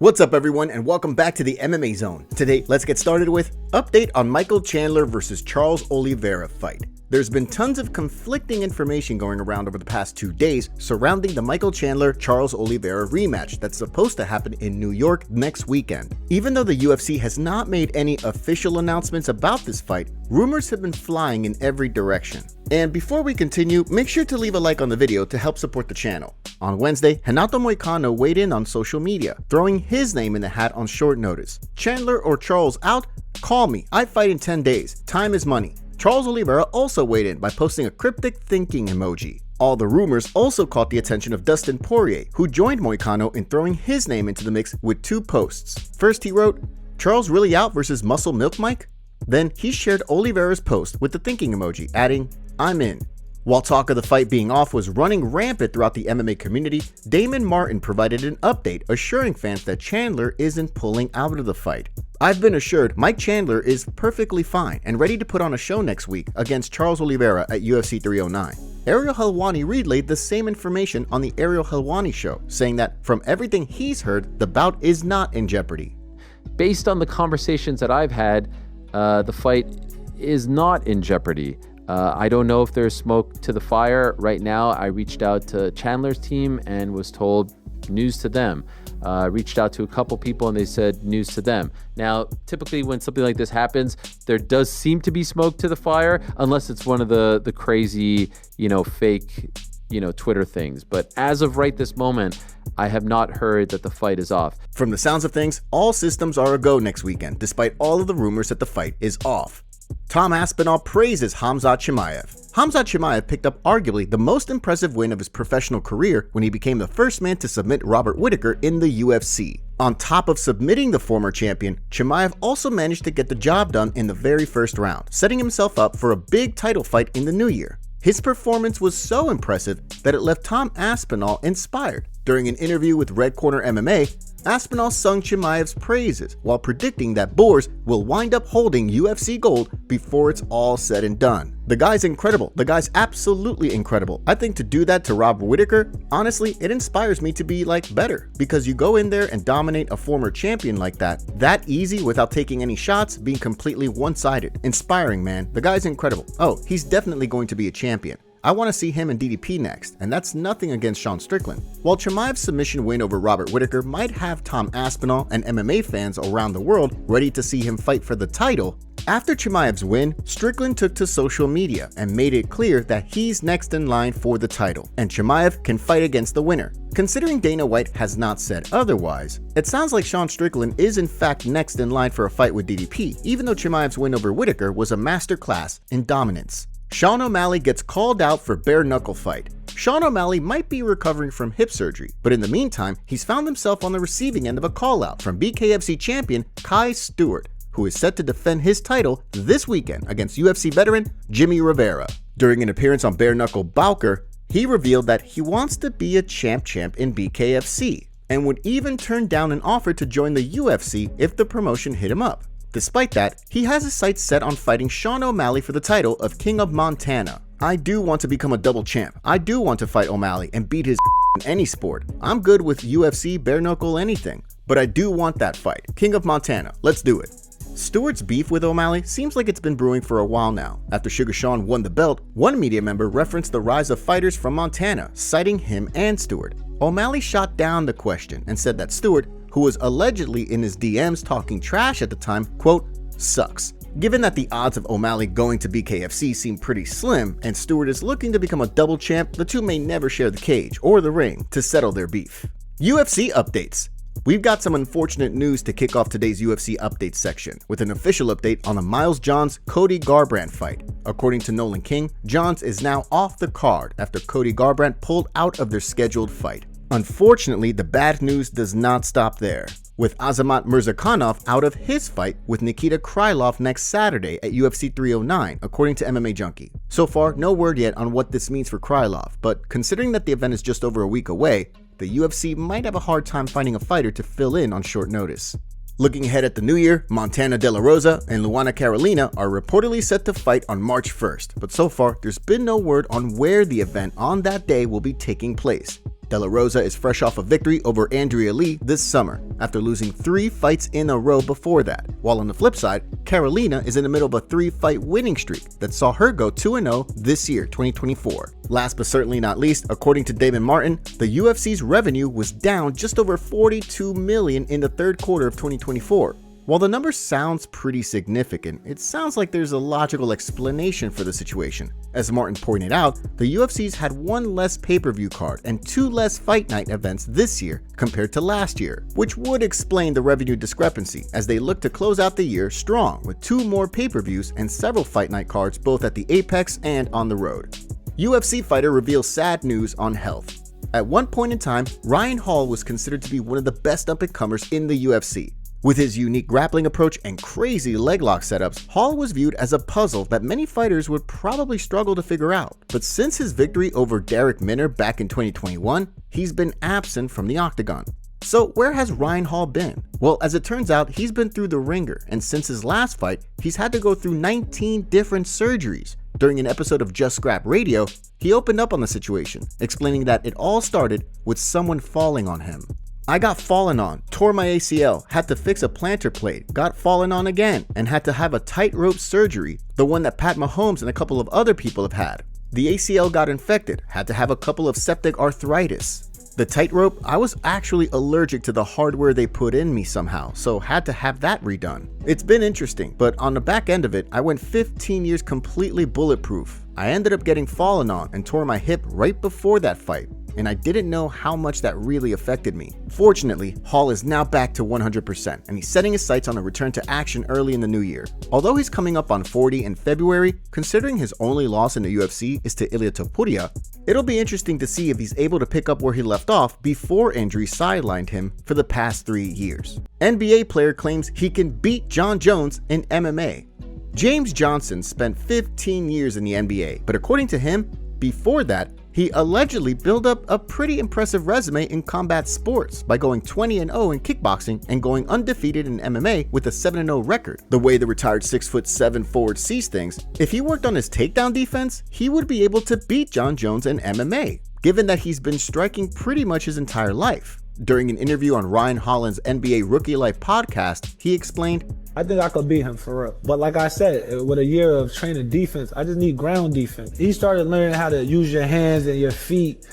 What's up everyone and welcome back to the MMA Zone. Today, let's get started with update on Michael Chandler versus Charles Oliveira fight. There's been tons of conflicting information going around over the past 2 days surrounding the Michael Chandler-Charles Oliveira rematch that's supposed to happen in New York next weekend. Even though the UFC has not made any official announcements about this fight, rumors have been flying in every direction. And before we continue, make sure to leave a like on the video to help support the channel. On Wednesday, Renato Moicano weighed in on social media, throwing his name in the hat on short notice. Chandler or Charles out? Call me, I fight in 10 days, time is money. Charles Oliveira also weighed in by posting a cryptic thinking emoji. All the rumors also caught the attention of Dustin Poirier, who joined Moicano in throwing his name into the mix with 2 posts. First he wrote, "Charles really out versus Muscle Milk Mike?" Then he shared Oliveira's post with the thinking emoji, adding, "I'm in." While talk of the fight being off was running rampant throughout the MMA community, Damon Martin provided an update assuring fans that Chandler isn't pulling out of the fight. "I've been assured Mike Chandler is perfectly fine and ready to put on a show next week against Charles Oliveira at UFC 309. Ariel Helwani relayed the same information on the Ariel Helwani show, saying that from everything he's heard, the bout is not in jeopardy. Based on the conversations that I've had, the fight is not in jeopardy. I don't know if there's smoke to the fire. Right now, I reached out to Chandler's team and was told news to them. Reached out to a couple people and they said news to them. Now, typically when something like this happens, there does seem to be smoke to the fire, unless it's one of the crazy, fake, Twitter things. But as of right this moment, I have not heard that the fight is off. From the sounds of things, all systems are a go next weekend, despite all of the rumors that the fight is off. Tom Aspinall praises Khamzat Chimaev. Khamzat Chimaev picked up arguably the most impressive win of his professional career when he became the first man to submit Robert Whittaker in the UFC. On top of submitting the former champion, Chimaev also managed to get the job done in the very first round, setting himself up for a big title fight in the new year. His performance was so impressive that it left Tom Aspinall inspired. During an interview with Red Corner MMA, Aspinall sung Chimaev's praises while predicting that Boers will wind up holding UFC gold before it's all said and done. "The guy's incredible. The guy's absolutely incredible. I think to do that to Robert Whittaker, honestly, it inspires me to be better, because you go in there and dominate a former champion like that easy without taking any shots, being completely one-sided. Inspiring, man. The guy's incredible. Oh, he's definitely going to be a champion. I want to see him in DDP next, and that's nothing against Sean Strickland." While Chimaev's submission win over Robert Whittaker might have Tom Aspinall and MMA fans around the world ready to see him fight for the title, after Chimaev's win, Strickland took to social media and made it clear that he's next in line for the title, and Chimaev can fight against the winner. Considering Dana White has not said otherwise, it sounds like Sean Strickland is in fact next in line for a fight with DDP, even though Chimaev's win over Whittaker was a masterclass in dominance. Sean O'Malley gets called out for Bare Knuckle fight. Sean O'Malley might be recovering from hip surgery, but in the meantime, he's found himself on the receiving end of a call-out from BKFC champion Kai Stewart, who is set to defend his title this weekend against UFC veteran Jimmy Rivera. During an appearance on Bare Knuckle Bowker, he revealed that he wants to be a champ in BKFC, and would even turn down an offer to join the UFC if the promotion hit him up. Despite that, he has his sights set on fighting Sean O'Malley for the title of King of Montana. "I do want to become a double champ. I do want to fight O'Malley and beat his in any sport. I'm good with UFC, bare knuckle, anything. But I do want that fight. King of Montana, let's do it." Stewart's beef with O'Malley seems like it's been brewing for a while now. After Sugar Sean won the belt, one media member referenced the rise of fighters from Montana, citing him and Stewart. O'Malley shot down the question and said that Stewart, who was allegedly in his DMs talking trash at the time, quote, "sucks." Given that the odds of O'Malley going to BKFC seem pretty slim, and Stewart is looking to become a double champ, the two may never share the cage or the ring to settle their beef. UFC updates. We've got some unfortunate news to kick off today's UFC updates section, with an official update on the Miles Johns-Cody Garbrandt fight. According to Nolan King, Johns is now off the card after Cody Garbrandt pulled out of their scheduled fight. Unfortunately, the bad news does not stop there, with Azamat Murzakanov out of his fight with Nikita Krylov next Saturday at UFC 309, according to MMA Junkie. So far, no word yet on what this means for Krylov, but considering that the event is just over a week away, the UFC might have a hard time finding a fighter to fill in on short notice. Looking ahead at the new year, Montana De La Rosa and Luana Carolina are reportedly set to fight on March 1st, but so far there's been no word on where the event on that day will be taking place. De La Rosa is fresh off a victory over Andrea Lee this summer, after losing 3 fights in a row before that, while on the flip side, Carolina is in the middle of a 3-fight winning streak that saw her go 2-0 this year, 2024. Last but certainly not least, according to Damon Martin, the UFC's revenue was down just over $42 million in the third quarter of 2024. While the number sounds pretty significant, it sounds like there's a logical explanation for the situation. As Martin pointed out, the UFC's had 1 less pay-per-view card and 2 less fight night events this year compared to last year, which would explain the revenue discrepancy as they look to close out the year strong with 2 more pay-per-views and several fight night cards both at the Apex and on the road. UFC fighter reveals sad news on health. At one point in time, Ryan Hall was considered to be one of the best up-and-comers in the UFC. With his unique grappling approach and crazy leg lock setups, Hall was viewed as a puzzle that many fighters would probably struggle to figure out. But since his victory over Derek Minner back in 2021, he's been absent from the octagon. So where has Ryan Hall been? Well, as it turns out, he's been through the ringer, and since his last fight, he's had to go through 19 different surgeries. During an episode of Just Scrap Radio, he opened up on the situation, explaining that it all started with someone falling on him. I got fallen on, tore my ACL, had to fix a plantar plate, got fallen on again, and had to have a tightrope surgery, the one that Pat Mahomes and a couple of other people have had. The ACL got infected, had to have a couple of septic arthritis. The tightrope, I was actually allergic to the hardware they put in me somehow, so had to have that redone. It's been interesting, but on the back end of it, I went 15 years completely bulletproof. I ended up getting fallen on and tore my hip right before that fight, and I didn't know how much that really affected me. Fortunately, Hall is now back to 100%, and he's setting his sights on a return to action early in the new year. Although he's coming up on 40 in February, considering his only loss in the UFC is to Ilia Topuria, it'll be interesting to see if he's able to pick up where he left off before injury sidelined him for the past 3 years. NBA player claims he can beat John Jones in MMA. James Johnson spent 15 years in the NBA, but according to him, before that, he allegedly built up a pretty impressive resume in combat sports by going 20-0 in kickboxing and going undefeated in MMA with a 7-0 record. The way the retired 6'7" forward sees things, if he worked on his takedown defense, he would be able to beat John Jones in MMA, given that he's been striking pretty much his entire life. During an interview on Ryan Holland's NBA Rookie Life podcast, he explained, I think I could beat him for real. But like I said, with a year of training defense, I just need ground defense. He started learning how to use your hands and your feet,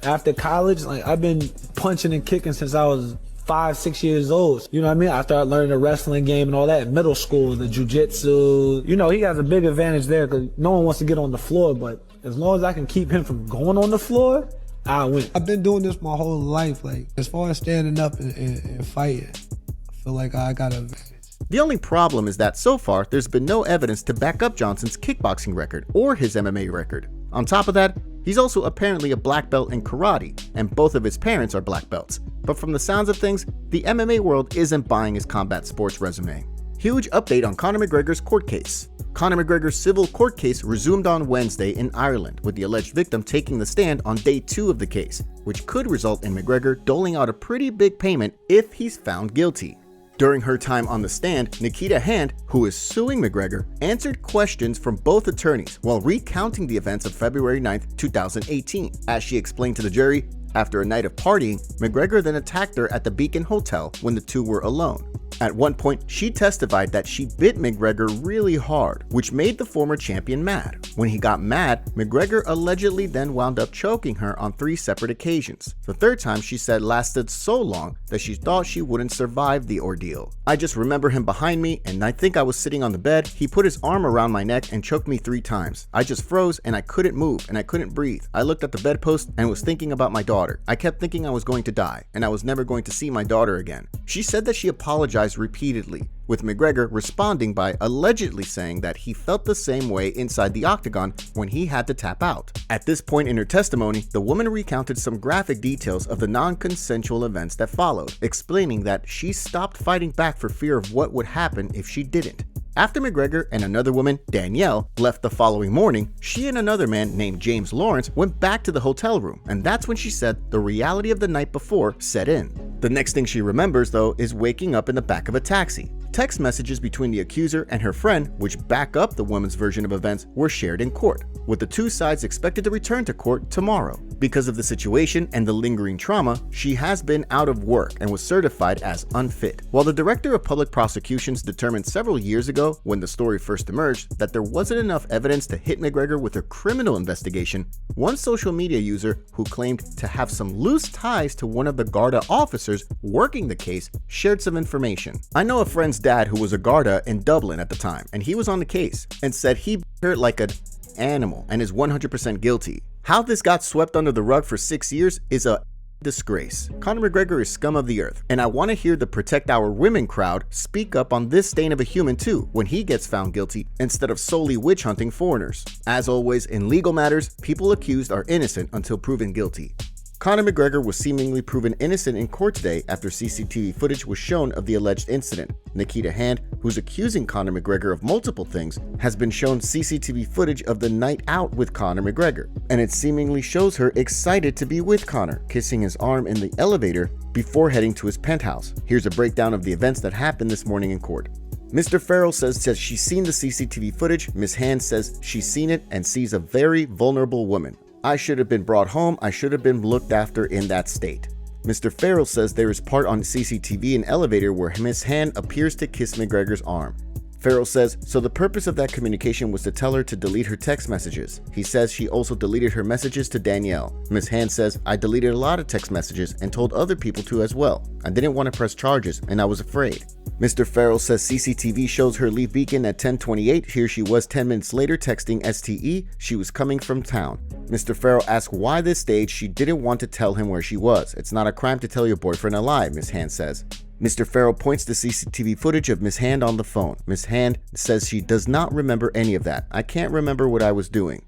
after college? Like, I've been punching and kicking since I was 5-6 years old. You know what I mean? I started learning the wrestling game and all that in middle school, the jiu-jitsu. You know, he has a big advantage there because no one wants to get on the floor, but as long as I can keep him from going on the floor, I win. I've been doing this my whole life. Like, as far as standing up and fighting, I feel like I got a advantage. The only problem is that so far, there's been no evidence to back up Johnson's kickboxing record or his MMA record. On top of that, he's also apparently a black belt in karate, and both of his parents are black belts. But from the sounds of things, the MMA world isn't buying his combat sports resume. Huge update on Conor McGregor's court case. Conor McGregor's civil court case resumed on Wednesday in Ireland, with the alleged victim taking the stand on day 2 of the case, which could result in McGregor doling out a pretty big payment if he's found guilty. During her time on the stand, Nikita Hand, who is suing McGregor, answered questions from both attorneys while recounting the events of February 9, 2018. As she explained to the jury, after a night of partying, McGregor then attacked her at the Beacon Hotel when the two were alone. At one point, she testified that she bit McGregor really hard, which made the former champion mad. When he got mad, McGregor allegedly then wound up choking her on 3 separate occasions. The third time, she said, lasted so long that she thought she wouldn't survive the ordeal. I just remember him behind me, and I think I was sitting on the bed. He put his arm around my neck and choked me 3 times. I just froze and I couldn't move and I couldn't breathe. I looked at the bedpost and was thinking about my daughter. I kept thinking I was going to die and I was never going to see my daughter again. She said that she apologized repeatedly, with McGregor responding by allegedly saying that he felt the same way inside the octagon when he had to tap out. At this point in her testimony, the woman recounted some graphic details of the non-consensual events that followed, explaining that she stopped fighting back for fear of what would happen if she didn't. After McGregor and another woman, Danielle, left the following morning, she and another man named James Lawrence went back to the hotel room, and that's when she said the reality of the night before set in. The next thing she remembers, though, is waking up in the back of a taxi. Text messages between the accuser and her friend, which back up the woman's version of events, were shared in court, with the two sides expected to return to court tomorrow. Because of the situation and the lingering trauma, she has been out of work and was certified as unfit. While the Director of Public Prosecutions determined several years ago, when the story first emerged, that there wasn't enough evidence to hit McGregor with a criminal investigation, one social media user who claimed to have some loose ties to one of the Garda officers working the case shared some information. I know a friend's dad who was a Garda in Dublin at the time, and he was on the case and said he hurt like an animal and is 100% guilty. How this got swept under the rug for 6 years is a disgrace. Conor McGregor is scum of the earth, and I want to hear the Protect Our Women crowd speak up on this stain of a human too when he gets found guilty instead of solely witch hunting foreigners. As always, in legal matters, people accused are innocent until proven guilty. Conor McGregor was seemingly proven innocent in court today after CCTV footage was shown of the alleged incident. Nikita Hand, who's accusing Conor McGregor of multiple things, has been shown CCTV footage of the night out with Conor McGregor, and it seemingly shows her excited to be with Conor, kissing his arm in the elevator before heading to his penthouse. Here's a breakdown of the events that happened this morning in court. Mr. Farrell says she's seen the CCTV footage. Ms. Hand says she's seen it and sees a very vulnerable woman. I should have been brought home. I should have been looked after in that state. Mr. Farrell says there is part on CCTV in elevator where Miss Hand appears to kiss McGregor's arm. Farrell says, so the purpose of that communication was to tell her to delete her text messages. He says she also deleted her messages to Danielle. Miss Hand says, I deleted a lot of text messages and told other people to as well. I didn't want to press charges and I was afraid. Mr. Farrell says CCTV shows her leave Beacon at 10:28. Here she was 10 minutes later texting STE. She was coming from town. Mr. Farrell asked why this stage she didn't want to tell him where she was. It's not a crime to tell your boyfriend a lie, Miss Hand says. Mr. Farrell points to CCTV footage of Miss Hand on the phone. Miss Hand says she does not remember any of that. I can't remember what I was doing.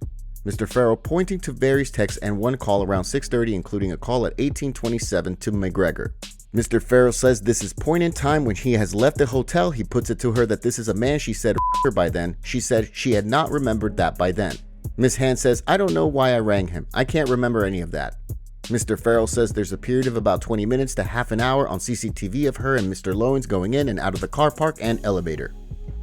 Mr. Farrell pointing to various texts and one call around 6:30, including a call at 18:27 to McGregor. Mr. Farrell says this is point in time when he has left the hotel. He puts it to her that this is a man she said her by then. She said she had not remembered that by then. Miss Hand says, I don't know why I rang him. I can't remember any of that. Mr. Farrell says there's a period of about 20 minutes to half an hour on CCTV of her and Mr. Lowens going in and out of the car park and elevator.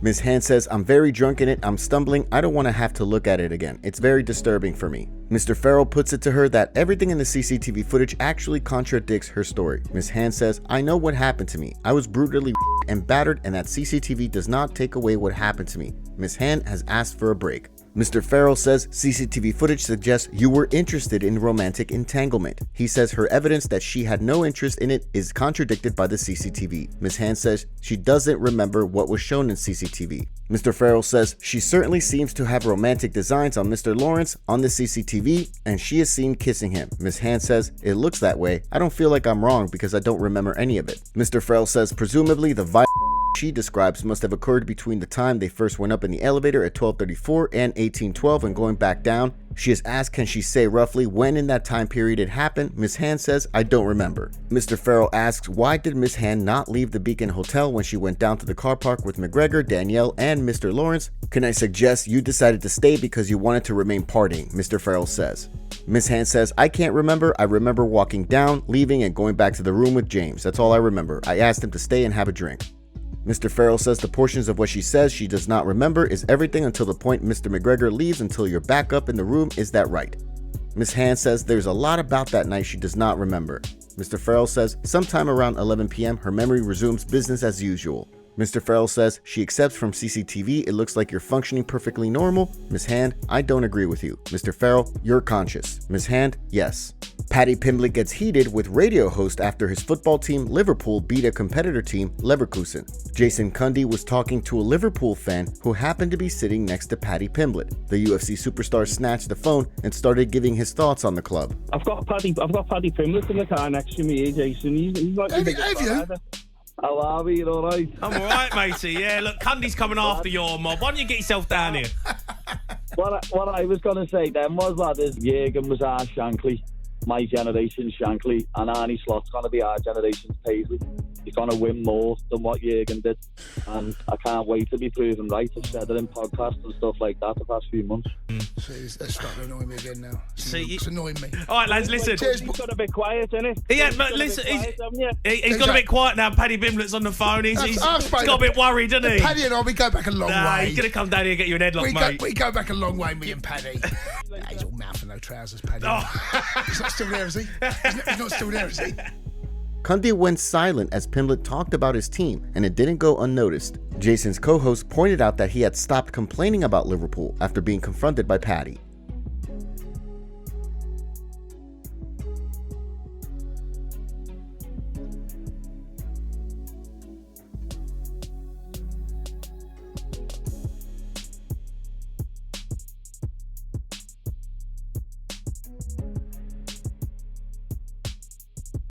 Miss Hand says, I'm very drunk in it, I'm stumbling, I don't want to have to look at it again. It's very disturbing for me. Mr. Farrell puts it to her that everything in the CCTV footage actually contradicts her story. Miss Hand says, I know what happened to me. I was brutally and battered and that CCTV does not take away what happened to me. Miss Hand has asked for a break. Mr. Farrell says CCTV footage suggests you were interested in romantic entanglement. He says her evidence that she had no interest in it is contradicted by the CCTV. Ms. Hand says she doesn't remember what was shown in CCTV. Mr. Farrell says she certainly seems to have romantic designs on Mr. Lawrence on the CCTV and she is seen kissing him. Ms. Hand says it looks that way. I don't feel like I'm wrong because I don't remember any of it. Mr. Farrell says presumably the violence she describes must have occurred between the time they first went up in the elevator at 12:34 and 18:12 and going back down. She is asked can she say roughly when in that time period it happened. Miss Hand says I don't remember. Mr. Farrell asks why did Miss Hand not leave the Beacon Hotel when she went down to the car park with McGregor, Danielle, and Mr. Lawrence? Can I suggest you decided to stay because you wanted to remain partying, Mr. Farrell says. Miss Hand says, I can't remember. I remember walking down, leaving, and going back to the room with James. That's all I remember. I asked him to stay and have a drink. Mr. Farrell says the portions of what she says she does not remember is everything until the point Mr. McGregor leaves until you're back up in the room. Is that right? Miss Hand says there's a lot about that night she does not remember. Mr. Farrell says sometime around 11 p.m. her memory resumes business as usual. Mr. Farrell says she accepts from CCTV it looks like you're functioning perfectly normal. Miss Hand, I don't agree with you. Mr. Farrell, you're conscious. Miss Hand, yes. Paddy Pimblett gets heated with radio host after his football team Liverpool beat a competitor team Leverkusen. Jason Cundy was talking to a Liverpool fan who happened to be sitting next to Paddy Pimblett. The UFC superstar snatched the phone and started giving his thoughts on the club. I've got Paddy Pimblett in the car next to me, Jason. He's like how are we? You all right? I'm all right, matey. Yeah, look, Cundy's coming after your mob. Why don't you get yourself down here? What I was going to say then was that Jürgen was our Shankly. my generation's Shankly, and Arnie Slot's going to be our generation's Paisley. He's going to win more than what Jürgen did, and I can't wait to be proven right. I've said it in podcasts and stuff like that the past few months. See, that's starting to annoy me again now. It's annoying me. All right, lads, listen. He's got a bit quiet, isn't it? Yeah, but listen, he's got a bit quiet now. Paddy Pimblett's on the phone. He's got a bit worried, doesn't he? Paddy and I, we go back a long way. He's going to come down here and get you an headlock, mate. We go back a long way, me and Paddy. He's all mouth and no trousers, Paddy. He's not still there, is he? He's not still there, is he? Cundy went silent as Pimblett talked about his team, and it didn't go unnoticed. Jason's co-host pointed out that he had stopped complaining about Liverpool after being confronted by Paddy.